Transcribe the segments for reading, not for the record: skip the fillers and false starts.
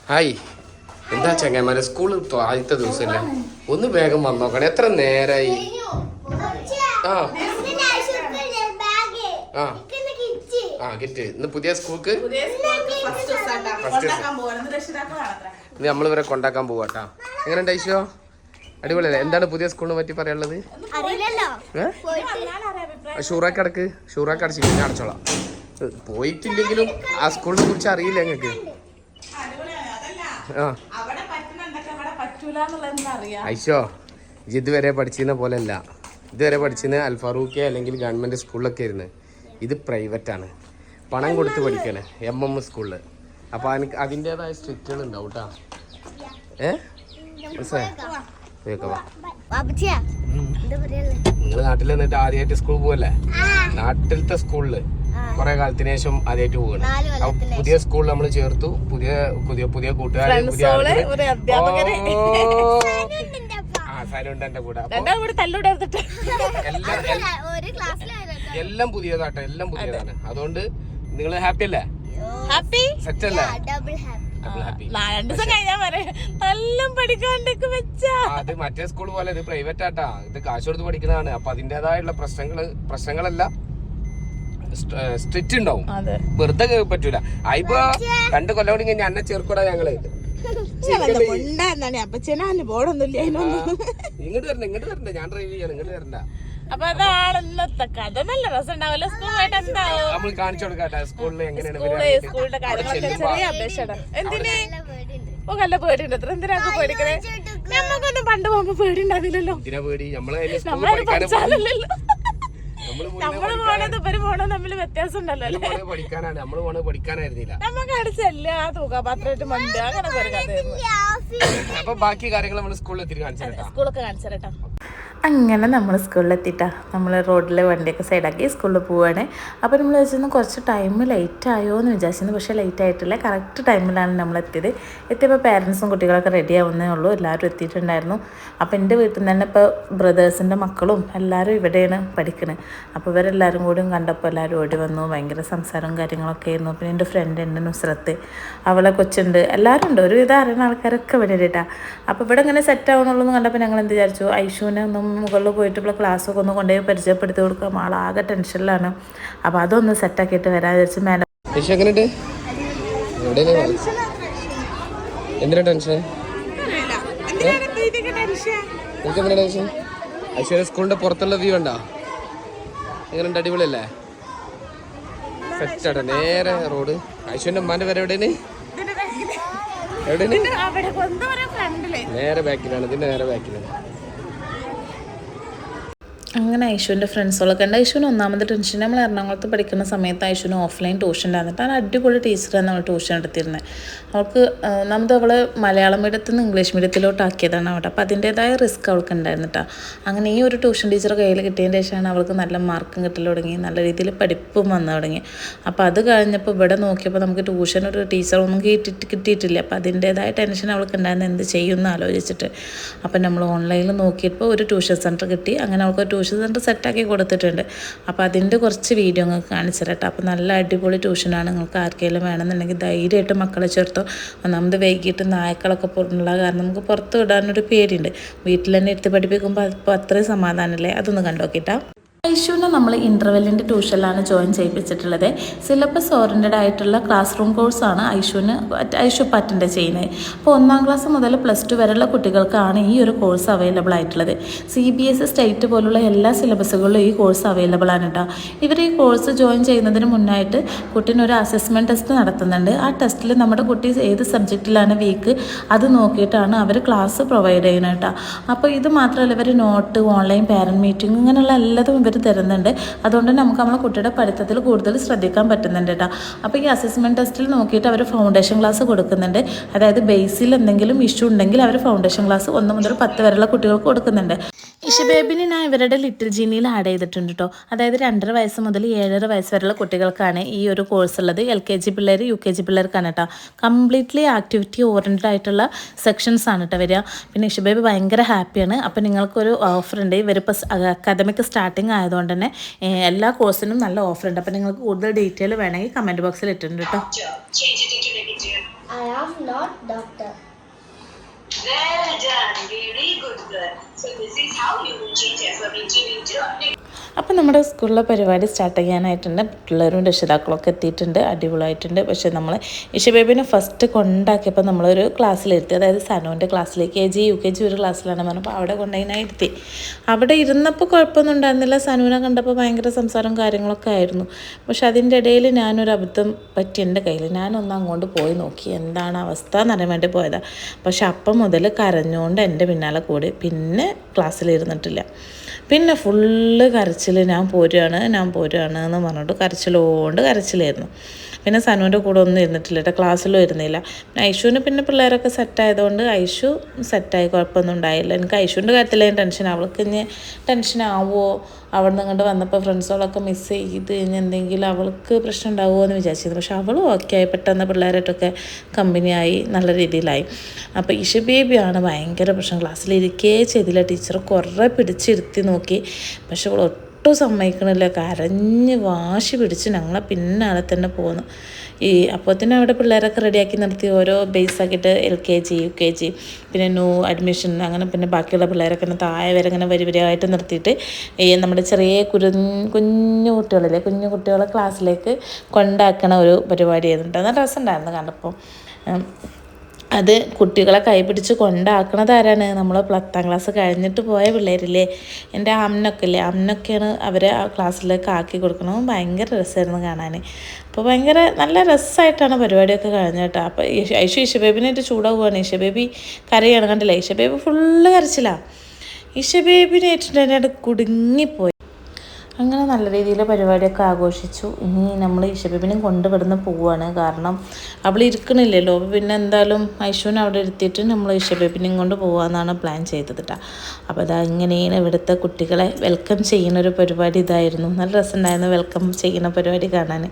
Hi എന്താ ചങ്ങന്മാരെ സ്കൂളിൽ ആദ്യത്തെ ദിവസമല്ലേ ഒന്ന് വേഗം വന്നോക്കണേ എത്ര നേരായി ആ ആ ആ കിറ്റ് ഇന്ന് പുതിയ സ്കൂൾക്ക് ഇന്ന് നമ്മളിവരെ കൊണ്ടാക്കാൻ പോവാട്ടാ എങ്ങനെയുണ്ട് ഐശോ അടിപൊളിയല്ലേ എന്താണ് പുതിയ സ്കൂളിനെ പറ്റി പറയാനുള്ളത് ഷൂറാക്ക് അടക്ക് ഷൂറാക്ക് അടച്ച് പിന്നെ അടച്ചോളാം പോയിട്ടില്ലെങ്കിലും ആ സ്കൂളിനെ കുറിച്ച് അറിയില്ല ഞങ്ങൾക്ക് ഐശോ ഇതുവരെ പഠിച്ചിരുന്ന പോലെയല്ല ഇതുവരെ പഠിച്ചിരുന്ന അൽഫാറൂഖെ അല്ലെങ്കിൽ ഗവൺമെൻറ് സ്കൂളിലൊക്കെ ആയിരുന്നു ഇത് പ്രൈവറ്റാണ് പണം കൊടുത്ത് പഠിക്കണേ MM സ്കൂളിൽ അപ്പോൾ എനിക്ക് അതിൻ്റേതായ സ്ട്രിക്റ്റുകൾ ഉണ്ടാവും കേട്ടോ നിങ്ങൾ നാട്ടിൽ നിന്നിട്ട് ആദ്യമായിട്ട് സ്കൂളിൽ പോവല്ലേ നാട്ടിലത്തെ സ്കൂളിൽ കുറെ കാലത്തിന് ശേഷം ആദ്യമായിട്ട് പോവാണ് പുതിയ സ്കൂളിൽ നമ്മൾ ചേർത്തു പുതിയ പുതിയ പുതിയ കൂട്ടുകാരെ പുതിയ സനുണ്ട് എന്റെ കൂടെ എല്ലാം പുതിയതാട്ടോ എല്ലാം പുതിയതാണ് അതുകൊണ്ട് നിങ്ങൾ ഹാപ്പി അല്ലേ സെറ്റ് അല്ലേ അത് മറ്റേ സ്കൂൾ പോലെ ഇത് പ്രൈവറ്റ് ആട്ടാ ഇത് കാശ് കൊടുത്ത് പഠിക്കുന്നതാണ് അപ്പൊ അതിന്റേതായുള്ള പ്രശ്നങ്ങളല്ല സ്ട്രിക്റ്റ് ഉണ്ടാവും വെറുതെ പറ്റൂല ഇപ്പൊ 2 കൊല്ലം കൂടി കഴിഞ്ഞാൽ എന്നെ ചേർക്കൂടാ ഞങ്ങള് ഇങ്ങോട്ട് വരണ്ട ഞാൻ ഡ്രൈവ് ചെയ്യാണ് ഇങ്ങോട്ട് വരണ്ട അപ്പൊ അതാണ് ഇന്നത്തെ കഥ നല്ല രസം ഉണ്ടാവില്ല സ്കൂളായിട്ട് എന്താവും നമ്മൾ കാണിച്ചു കൊടുക്കാട്ടെ സ്കൂളിൽ എങ്ങനെയാണ് സ്കൂളിന്റെ കാര്യങ്ങളൊക്കെ ചെറിയ അപേക്ഷയാണ് എന്തിന് ഓ നല്ല പേടിയുണ്ട് എത്ര എന്തിനാ പേടിക്കണേ നമ്മക്കൊന്നും പണ്ട് പോകുമ്പോ പേടി ഉണ്ടാവില്ലല്ലോ നമ്മള് പോണത് ഇവര് പോണത് തമ്മിൽ വ്യത്യാസം ഉണ്ടല്ലോ നമുക്ക് അടിച്ചല്ല തൂക്കാപാത്രമായിട്ട് മണ്ട് അങ്ങനെ ഒരു കഥയായിരുന്നു ബാക്കി കാര്യങ്ങൾ നമ്മൾ സ്കൂളൊക്കെ കാണിച്ചേട്ടാ അങ്ങനെ നമ്മൾ സ്കൂളിലെത്തിയിട്ടാ നമ്മൾ റോഡിലെ വണ്ടിയൊക്കെ സൈഡാക്കി സ്കൂളിൽ പോവുകയാണ് അപ്പോൾ നമ്മൾ വെച്ചിരുന്നു കുറച്ച് ടൈം ലേറ്റ് ആയോ എന്ന് വിചാരിച്ചിരുന്നു പക്ഷേ ലേറ്റ് ആയിട്ടില്ല കറക്റ്റ് ടൈമിലാണ് നമ്മൾ എത്തിയത് എത്തിയപ്പോൾ പേരൻസും കുട്ടികളൊക്കെ റെഡി ആവുന്നേ ഉള്ളൂ എല്ലാവരും എത്തിയിട്ടുണ്ടായിരുന്നു അപ്പോൾ എൻ്റെ വീട്ടിൽ നിന്ന് തന്നെ ഇപ്പോൾ ബ്രദേഴ്സിൻ്റെ മക്കളും എല്ലാവരും ഇവിടെയാണ് പഠിക്കുന്നത് അപ്പോൾ ഇവരെല്ലാവരും കൂടിയും കണ്ടപ്പോൾ എല്ലാവരും ഓടി വന്നു ഭയങ്കര സംസാരവും കാര്യങ്ങളൊക്കെ ആയിരുന്നു പിന്നെ എൻ്റെ ഫ്രണ്ട് ഉണ്ട് നുസ്രത്ത് അവളെ കൊച്ചുണ്ട് എല്ലാവരും ഉണ്ട് ഒരുവിധം അറിയുന്ന ആൾക്കാരൊക്കെ ഇവിടെ കേട്ടാ അപ്പോൾ ഇവിടെ ഇങ്ങനെ സെറ്റ് ആവണുള്ളൂ എന്ന് കണ്ടപ്പോൾ ഞങ്ങൾ എന്ത് വിചാരിച്ചു ഐശുവിനെ ഒന്നും മുകളിൽ പോയിട്ടുള്ള ക്ലാസ്സൊക്കെ ഒന്ന് കൊണ്ടുപോയി പരിചയപ്പെടുത്തി കൊടുക്കുക ആളാകെ ടെൻഷനിലാണ് അപ്പോൾ അതൊന്ന് സെറ്റാക്കിയിട്ട് വരാൻ വിചാരിച്ച് മേലെ എന്തിനാ ടെൻഷൻ ഐശ്വര്യ സ്കൂളിന്റെ പുറത്തുള്ള വ്യൂ ഉണ്ടോ എങ്ങനെയുണ്ട് അടിപൊളിയല്ലേ സെറ്റാണ് നേരെ റോഡ് ഐശ്വര്യന്റെ അമ്മാന്റെ പേര് എവിടെയാണ് നേരെ ബാക്കിലാണ് ഇതിന്റെ നേരെ ബാക്കിലാണ് അങ്ങനെ ഐശുവിൻ്റെ ഫ്രണ്ട്സുകളൊക്കെ ഉണ്ട് ഐശുവിന് ഒന്നാമത്തെ ടെൻഷൻ നമ്മൾ എറണാകുളത്ത് പഠിക്കുന്ന സമയത്ത് ഐശുവിന് ഓഫ്ലൈൻ ട്യൂഷൻ ഉണ്ടായിരുന്നിട്ട് ആ അടിപൊളി ടീച്ചറാണ് നമ്മൾ ട്യൂഷൻ എടുത്തിരുന്നത് അവൾക്ക് നമ്മൾ അവൾ മലയാളം മീഡിയത്തിൽ നിന്ന് ഇംഗ്ലീഷ് മീഡിയത്തിലോട്ട് ആക്കിയതാണ് അവിടെ അപ്പോൾ അതിൻ്റേതായ റിസ്ക് അവൾക്ക് ഉണ്ടായിരുന്നിട്ടാ അങ്ങനെ ഈ ഒരു ട്യൂഷൻ ടീച്ചർ കയ്യിൽ കിട്ടിയതിന് ശേഷമാണ് അവൾക്ക് നല്ല മാർക്കും കിട്ടൽ തുടങ്ങി നല്ല രീതിയിൽ പഠിപ്പും വന്നു തുടങ്ങി അപ്പോൾ അത് കഴിഞ്ഞപ്പോൾ ഇവിടെ നോക്കിയപ്പോൾ നമുക്ക് ട്യൂഷൻ ഒരു ടീച്ചറൊന്നും കിട്ടിയിട്ടില്ല അപ്പോൾ അതിൻ്റേതായ ടെൻഷൻ അവൾക്ക് ഉണ്ടായിരുന്നത് എന്ത് ചെയ്യുമെന്ന് ആലോചിച്ചിട്ട് അപ്പോൾ നമ്മൾ ഓൺലൈനിൽ നോക്കിയപ്പോൾ ഒരു ട്യൂഷൻ സെൻറ്റർ കിട്ടി അങ്ങനെ അവൾക്ക് ട്യൂഷൻ സെൻറ്റർ സെറ്റാക്കി കൊടുത്തിട്ടുണ്ട് അപ്പോൾ അതിൻ്റെ കുറച്ച് വീഡിയോ നിങ്ങൾക്ക് കാണിച്ചു തരട്ടെ അപ്പോൾ നല്ല അടിപൊളി ട്യൂഷനാണ് നിങ്ങൾക്ക് ആർക്കെങ്കിലും വേണമെന്നുണ്ടെങ്കിൽ ധൈര്യമായിട്ട് മക്കളെ ചേർത്തോ ഒന്നാമത് വൈകിട്ട് നായ്ക്കളൊക്കെ ഉള്ള കാരണം നമുക്ക് പുറത്ത് വിടാനൊരു പേടിയുണ്ട് വീട്ടിൽ തന്നെ എടുത്ത് പഠിപ്പിക്കുമ്പോൾ അപ്പോൾ അത്രയും സമാധാനമല്ലേ അതൊന്ന് കണ്ടോക്കിട്ടാ ഐശുവിനെ നമ്മൾ ഇൻ്റർവെല്ലിൻ്റെ ട്യൂഷനിലാണ് ജോയിൻ ചെയ്യിപ്പിച്ചിട്ടുള്ളത് സിലബസ് ഓറിയൻറ്റഡ് ആയിട്ടുള്ള ക്ലാസ് റൂം കോഴ്സാണ് ഐശു അറ്റൻഡ് ചെയ്യുന്നത് അപ്പോൾ 1ാം ക്ലാസ് മുതൽ +2 വരെയുള്ള കുട്ടികൾക്കാണ് ഈ ഒരു കോഴ്സ് അവൈലബിൾ ആയിട്ടുള്ളത് CBSE സ്റ്റേറ്റ് പോലുള്ള എല്ലാ സിലബസുകളിലും ഈ കോഴ്സ് അവൈലബിൾ ആണ് കേട്ടോ ഇവർ ഈ കോഴ്സ് ജോയിൻ ചെയ്യുന്നതിന് മുന്നായിട്ട് കുട്ടീനൊരു അസസ്മെൻറ്റ് ടെസ്റ്റ് നടത്തുന്നുണ്ട് ആ ടെസ്റ്റിൽ നമ്മുടെ കുട്ടി ഏത് സബ്ജക്റ്റിലാണ് വീക്ക് അത് നോക്കിയിട്ടാണ് അവർ ക്ലാസ് പ്രൊവൈഡ് ചെയ്യുന്നത് കേട്ടോ അപ്പോൾ ഇത് മാത്രമല്ല ഇവർ നോട്ട് ഓൺലൈൻ പാരൻറ്റ് മീറ്റിംഗ് ഇങ്ങനെയുള്ള എല്ലാതും ഇവർ തരുന്നുണ്ട് അതുകൊണ്ട് നമുക്ക് നമ്മളെ കുട്ടിയുടെ പഠിത്തത്തിൽ കൂടുതൽ ശ്രദ്ധിക്കാൻ പറ്റുന്നുണ്ട് കേട്ടോ അപ്പോൾ ഈ അസസ്മെൻറ്റ് ടെസ്റ്റിൽ നോക്കിയിട്ട് അവർ ഫൗണ്ടേഷൻ ക്ലാസ് കൊടുക്കുന്നുണ്ട് അതായത് ബേസിൽ എന്തെങ്കിലും ഇഷ്യൂ ഉണ്ടെങ്കിൽ അവർ ഫൗണ്ടേഷൻ ക്ലാസ് 1 മുതൽ 10 വരെയുള്ള കുട്ടികൾക്ക് കൊടുക്കുന്നുണ്ട് ഇഷബേബിനെ ഞാൻ ഇവരുടെ ലിറ്റിൽ ജീനിയിൽ ആഡ് ചെയ്തിട്ടുണ്ട് കേട്ടോ അതായത് 2.5 വയസ്സ് മുതൽ 7.5 വയസ്സ് വരെയുള്ള കുട്ടികൾക്കാണ് ഈ ഒരു കോഴ്സ് ഉള്ളത് LKG പിള്ളേർ UKG പിള്ളേർക്കാണ് കേട്ടോ കംപ്ലീറ്റ്ലി ആക്ടിവിറ്റി ഓറിയൻറ്റഡ് ആയിട്ടുള്ള സെക്ഷൻസ് ആണ് കേട്ടോ വരിക പിന്നെ ഇഷബേബി ഭയങ്കര ഹാപ്പിയാണ് അപ്പോൾ നിങ്ങൾക്കൊരു ഓഫർ ഉണ്ട് ഇവരിപ്പോൾ അക്കാദമിക് സ്റ്റാർട്ടിങ് ആയതുകൊണ്ട് തന്നെ എല്ലാ കോഴ്സിനും നല്ല ഓഫർ ഉണ്ട് അപ്പോൾ നിങ്ങൾക്ക് കൂടുതൽ ഡീറ്റെയിൽ വേണമെങ്കിൽ കമൻറ്റ് ബോക്സിൽ ഇട്ടിട്ടുണ്ട് കേട്ടോ am not doctor. Well done, very good girl. So this is how you will change affirmative into a അപ്പോൾ നമ്മുടെ സ്കൂളിലെ പരിപാടി സ്റ്റാർട്ട് ചെയ്യാനായിട്ടുണ്ട്. പിള്ളേരും രക്ഷിതാക്കളൊക്കെ എത്തിയിട്ടുണ്ട്, അടിപൊളിയായിട്ടുണ്ട്. പക്ഷേ നമ്മൾ ഇഷ ബേബിനെ ഫസ്റ്റ് കൊണ്ടാക്കിയപ്പോൾ നമ്മളൊരു ക്ലാസ്സിലിരുത്തി, അതായത് സനുവിൻ്റെ ക്ലാസ്സിലേക്ക് KG UKG ഒരു ക്ലാസ്സിലാണ് പറഞ്ഞപ്പോൾ അവിടെ കൊണ്ടുപോയി ഇരുത്തി. അവിടെ ഇരുന്നപ്പോൾ കുഴപ്പമൊന്നും ഉണ്ടായിരുന്നില്ല. സനുവിനെ കണ്ടപ്പോൾ ഭയങ്കര സംസാരവും കാര്യങ്ങളൊക്കെ ആയിരുന്നു. പക്ഷെ അതിൻ്റെ ഇടയിൽ ഞാനൊരു അബദ്ധം പറ്റി എൻ്റെ കയ്യിൽ. ഞാനൊന്ന് അങ്ങോട്ട് പോയി നോക്കി എന്താണ് അവസ്ഥ എന്നറിയാൻ വേണ്ടി പോയതാണ്. പക്ഷെ അപ്പം മുതൽ കരഞ്ഞുകൊണ്ട് എൻ്റെ പിന്നാലെ കൂടി പിന്നെ ക്ലാസ്സിലിരുന്നിട്ടില്ല. പിന്നെ ഫുള്ള് കരച്ചിൽ, ഞാൻ പോരുകയാണ് എന്ന് പറഞ്ഞിട്ട് കരച്ചിലായിരുന്നു. പിന്നെ സനുവിൻ്റെ കൂടെ ഒന്നും ഇരുന്നിട്ടില്ല കേട്ടോ, ക്ലാസ്സിലും ഇരുന്നില്ല. പിന്നെ ഐഷുവിന് പിന്നെ പിള്ളേരൊക്കെ സെറ്റായതുകൊണ്ട് ഐഷു സെറ്റായി, കുഴപ്പമൊന്നും ഉണ്ടായില്ല. എനിക്ക് ഐഷുവിൻ്റെ കാര്യത്തിൽ ടെൻഷൻ, അവൾക്ക് ഇനി ടെൻഷൻ ആവുമോ, അവിടെ നിന്ന് ഇങ്ങോട്ട് വന്നപ്പോൾ ഫ്രണ്ട്സുകളൊക്കെ മിസ് ചെയ്ത് കഴിഞ്ഞ് എന്തെങ്കിലും അവൾക്ക് പ്രശ്നം ഉണ്ടാവുമോ എന്ന് വിചാരിച്ചിരുന്നു. പക്ഷെ അവളും ഓക്കെ ആയി, പെട്ടെന്ന് പിള്ളേരായിട്ടൊക്കെ കമ്പനിയായി, നല്ല രീതിയിലായി. അപ്പോൾ ഇഷ ബേബിയാണ് ഭയങ്കര പ്രശ്നം. ക്ലാസ്സിലിരിക്കേ ചെയ്തില്ല, ടീച്ചർ കുറേ പിടിച്ചിരുത്തി നോക്കി, പക്ഷെ അവൾ ഒട്ടും സമ്മതിക്കണില്ല. കരഞ്ഞ് വാശി പിടിച്ച് ഞങ്ങളെ പിന്നാലെ തന്നെ പോന്നു. അപ്പോൾ തന്നെ അവിടെ പിള്ളേരൊക്കെ റെഡിയാക്കി നിർത്തി, ഓരോ ബേസാക്കിയിട്ട് LKG UKG പിന്നെ ന്യൂ അഡ്മിഷൻ, അങ്ങനെ പിന്നെ ബാക്കിയുള്ള പിള്ളേരൊക്കെ താഴെ വരെ ഇങ്ങനെ വരിവരിയായിട്ട് നിർത്തിയിട്ട് നമ്മുടെ ചെറിയ കുഞ്ഞു കുട്ടികളില്ലേ, കുഞ്ഞു കുട്ടികളെ ക്ലാസ്സിലേക്ക് കൊണ്ടാക്കണ ഒരു പരിപാടി ആയിരുന്നു. നല്ല രസമുണ്ടായിരുന്നു കണ്ടപ്പോൾ. അത് കുട്ടികളെ കൈപിടിച്ച് കൊണ്ടാക്കണത് ആരാണ്? നമ്മൾ 10ാം ക്ലാസ് കഴിഞ്ഞിട്ട് പോയ പിള്ളേരില്ലേ, എൻ്റെ അമ്മനൊക്കെയാണ് അവരെ ആ ക്ലാസ്സിലേക്ക് ആക്കി കൊടുക്കണം. ഭയങ്കര രസമായിരുന്നു കാണാൻ. അപ്പോൾ ഭയങ്കര നല്ല രസമായിട്ടാണ് പരിപാടിയൊക്കെ കഴിഞ്ഞ കേട്ടോ. അപ്പോൾ ഇഷ ബേബിനായിട്ട് ചൂടാവുകയാണ്. ഇഷ ബേബി കരയാണ്, കണ്ടില്ലേ? ഇഷ ബേബി ഫുള്ള് കരച്ചിലാണ്. ഇഷ ബേബിനായിട്ട് എൻ്റെ കുടുങ്ങിപ്പോയി. അങ്ങനെ നല്ല രീതിയിൽ പരിപാടിയൊക്കെ ആഘോഷിച്ചു. ഇനി നമ്മൾ ഇഷബേബിനെയും കൊണ്ടുവിടുന്ന് പോവുകയാണ്, കാരണം അവൾ ഇരിക്കണില്ലല്ലോ. അപ്പോൾ പിന്നെ എന്തായാലും ഐഷുവിനെ അവിടെ ഇരുത്തിയിട്ട് നമ്മൾ ഇഷബേബിനെയും കൊണ്ട് പോകാമെന്നാണ് പ്ലാൻ ചെയ്തത് കേട്ടോ. അപ്പോൾ അതാ ഇങ്ങനെയാണ് ഇവിടുത്തെ കുട്ടികളെ വെൽക്കം ചെയ്യുന്നൊരു പരിപാടി ഇതായിരുന്നു. നല്ല രസമുണ്ടായിരുന്നു വെൽക്കം ചെയ്യുന്ന പരിപാടി കാണാൻ.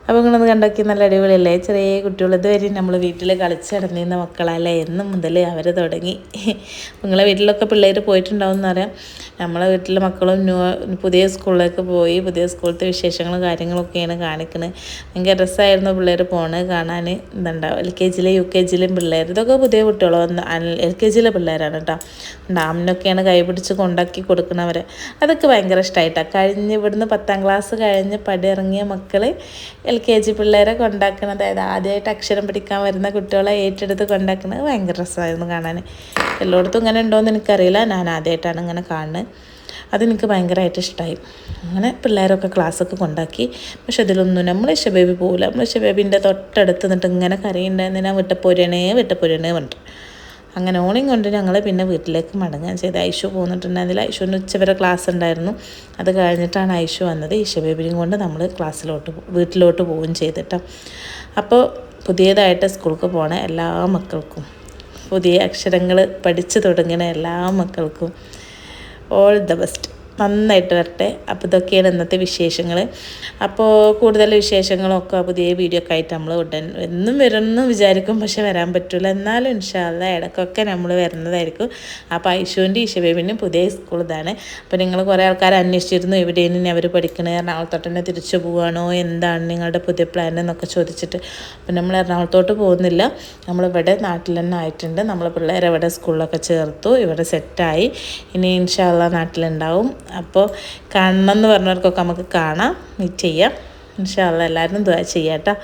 അപ്പോൾ നിങ്ങളൊന്ന് കണ്ടോക്കി, നല്ല അടിപൊളിയല്ലേ? ചെറിയ കുട്ടികൾ ഇതുവരെ നമ്മൾ വീട്ടിൽ കളിച്ച് നടന്നിരുന്ന മക്കളല്ലേ, എന്ന് മുതൽ അവർ തുടങ്ങി. നിങ്ങളെ വീട്ടിലൊക്കെ പിള്ളേർ പോയിട്ടുണ്ടാവും എന്നറിയാം. നമ്മളെ വീട്ടിലെ മക്കളും പുതിയ സ്കൂളിലേക്ക് പോയി, പുതിയ സ്കൂളത്തെ വിശേഷങ്ങളും കാര്യങ്ങളൊക്കെയാണ് കാണിക്കുന്നത്. ഭയങ്കര രസമായിരുന്നു പിള്ളേർ പോണത് കാണാൻ. ഇതുണ്ടാവും LKGയിലും UKGയിലും പിള്ളേർ, ഇതൊക്കെ പുതിയ കുട്ടികളോ, LKGയിലെ പിള്ളേരാണ് കേട്ടോ. ഡാമിനൊക്കെയാണ് കൈ പിടിച്ച് കൊണ്ടാക്കി കൊടുക്കുന്നവരെ. അതൊക്കെ ഭയങ്കര ഇഷ്ടമായിട്ടാണ്. കഴിഞ്ഞ് ഇവിടുന്ന് 10ാം ക്ലാസ് കഴിഞ്ഞ് പടിയിറങ്ങിയ മക്കൾ LKG പിള്ളേരെ കൊണ്ടാക്കുന്നത്, അതായത് ആദ്യമായിട്ട് അക്ഷരം പഠിക്കാൻ വരുന്ന കുട്ടികളെ ഏറ്റെടുത്ത് കൊണ്ടാക്കുന്നത് ഭയങ്കര രസമായിരുന്നു കാണാൻ. എല്ലായിടത്തും ഇങ്ങനെ ഉണ്ടോയെന്ന് എനിക്കറിയില്ല, ഞാൻ ആദ്യമായിട്ടാണ് ഇങ്ങനെ കാണുന്നത്. അതെനിക്ക് ഭയങ്കരമായിട്ട് ഇഷ്ടമായി. അങ്ങനെ പിള്ളേരൊക്കെ ക്ലാസ്സൊക്കെ കൊണ്ടാക്കി. പക്ഷെ അതിലൊന്നും നമ്മൾ ഇഷബേബി പോകില്ല. നമ്മൾ ഇഷബേബിൻ്റെ തൊട്ടടുത്ത് നിന്നിട്ട് ഇങ്ങനെ കരയുണ്ടായിരുന്നു, ഞാൻ വിട്ടപ്പോരണേ പറഞ്ഞിട്ട്. അങ്ങനെ ഓണയും കൊണ്ട് ഞങ്ങൾ പിന്നെ വീട്ടിലേക്ക് മടങ്ങാൻ ചെയ്ത്. ഐഷു പോന്നിട്ടുണ്ടായിരുന്നില്ല. ഐഷുവിന് ഉച്ചവരെ ക്ലാസ് ഉണ്ടായിരുന്നു. അത് കഴിഞ്ഞിട്ടാണ് ഐഷു വന്നത്. ഇഷബേബിയും കൊണ്ട് നമ്മൾ വീട്ടിലോട്ട് പോവുകയും ചെയ്തിട്ടോ. അപ്പോൾ പുതിയതായിട്ട് സ്കൂൾക്ക് പോണ എല്ലാ മക്കൾക്കും, പുതിയ അക്ഷരങ്ങൾ പഠിച്ചു തുടങ്ങുന്ന എല്ലാ മക്കൾക്കും ഓൾ ദ ബെസ്റ്റ്, നന്നായിട്ട് വരട്ടെ. അപ്പോൾ ഇതൊക്കെയാണ് ഇന്നത്തെ വിശേഷങ്ങൾ. അപ്പോൾ കൂടുതൽ വിശേഷങ്ങളൊക്കെ പുതിയ വീഡിയോ ഒക്കെ ആയിട്ട് നമ്മൾ എന്നും വരുമെന്ന് വിചാരിക്കും, പക്ഷെ വരാൻ പറ്റില്ല. എന്നാലും ഇൻഷാ അല്ലാഹ് ഇടയ്ക്കൊക്കെ നമ്മൾ വരുന്നതായിരിക്കും. അപ്പോൾ ഐഷുവിൻ്റെ ഇഷബേബിനും പുതിയ സ്കൂൾ ഇതാണ്. അപ്പോൾ നിങ്ങൾ കുറേ ആൾക്കാർ അന്വേഷിച്ചിരുന്നു എവിടെയാണ് അവർ പഠിക്കണത്, എറണാകുളത്തോട്ട് തന്നെ തിരിച്ചു പോവുകയാണോ, എന്താണ് നിങ്ങളുടെ പുതിയ പ്ലാൻ എന്നൊക്കെ ചോദിച്ചിട്ട്. അപ്പോൾ നമ്മൾ എറണാകുളത്തോട്ട് പോകുന്നില്ല, നമ്മളിവിടെ നാട്ടിൽ തന്നെ ആയിട്ടുണ്ട്. നമ്മൾ പിള്ളേരെ ഇവിടെ സ്കൂളിലൊക്കെ ചേർത്തു, ഇവിടെ സെറ്റായി. ഇനി ഇൻഷാ അല്ലാഹ് നാട്ടിലുണ്ടാവും. അപ്പോൾ കാണണം എന്ന് പറഞ്ഞവർക്കൊക്കെ നമുക്ക് കാണാം, മീറ്റ് ചെയ്യാം. ഇൻഷാ അല്ലാഹ് എല്ലാവരും ദുആ ചെയ്യാം കേട്ടോ.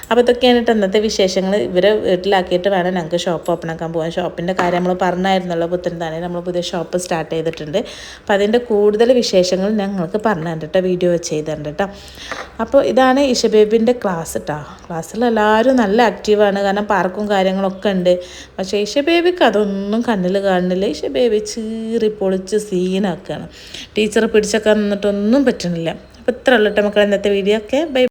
അപ്പോൾ ഇതൊക്കെയാണ് ഇന്നത്തെ വിശേഷങ്ങൾ. ഇവരെ വീട്ടിലാക്കിയിട്ട് വേണം ഞങ്ങൾക്ക് ഷോപ്പ് ഓപ്പൺ ആക്കാൻ പോകാൻ. ഷോപ്പിൻ്റെ കാര്യം നമ്മൾ പറഞ്ഞായിരുന്നല്ലോ, പുത്തൻതാനെ നമ്മൾ പുതിയ ഷോപ്പ് സ്റ്റാർട്ട് ചെയ്തിട്ടുണ്ട്. അപ്പോൾ അതിൻ്റെ കൂടുതൽ വിശേഷങ്ങൾ ഞങ്ങൾക്ക് പറഞ്ഞു തരണ്ട, വീഡിയോ ചെയ്ത് തരണ്ട കേട്ടോ. അപ്പോൾ ഇതാണ് ഇഷബേബിൻ്റെ ക്ലാസ് കേട്ടോ. ക്ലാസ്സിൽ എല്ലാവരും നല്ല ആക്റ്റീവാണ്, കാരണം പാർക്കും കാര്യങ്ങളൊക്കെ ഉണ്ട്. പക്ഷേ ഇഷബേബിക്ക് അതൊന്നും കണ്ണിൽ കാണുന്നില്ല. ഇഷബേബി ചീറി പൊളിച്ച് സീനാക്കുകയാണ്. ടീച്ചർ പിടിച്ചൊക്കെ നിന്നിട്ടൊന്നും പറ്റണില്ല. അപ്പോൾ ഇത്ര ഉള്ളൂ കേട്ടോ മക്കളെ ഇന്നത്തെ വീഡിയോ ഒക്കെ. ബൈ.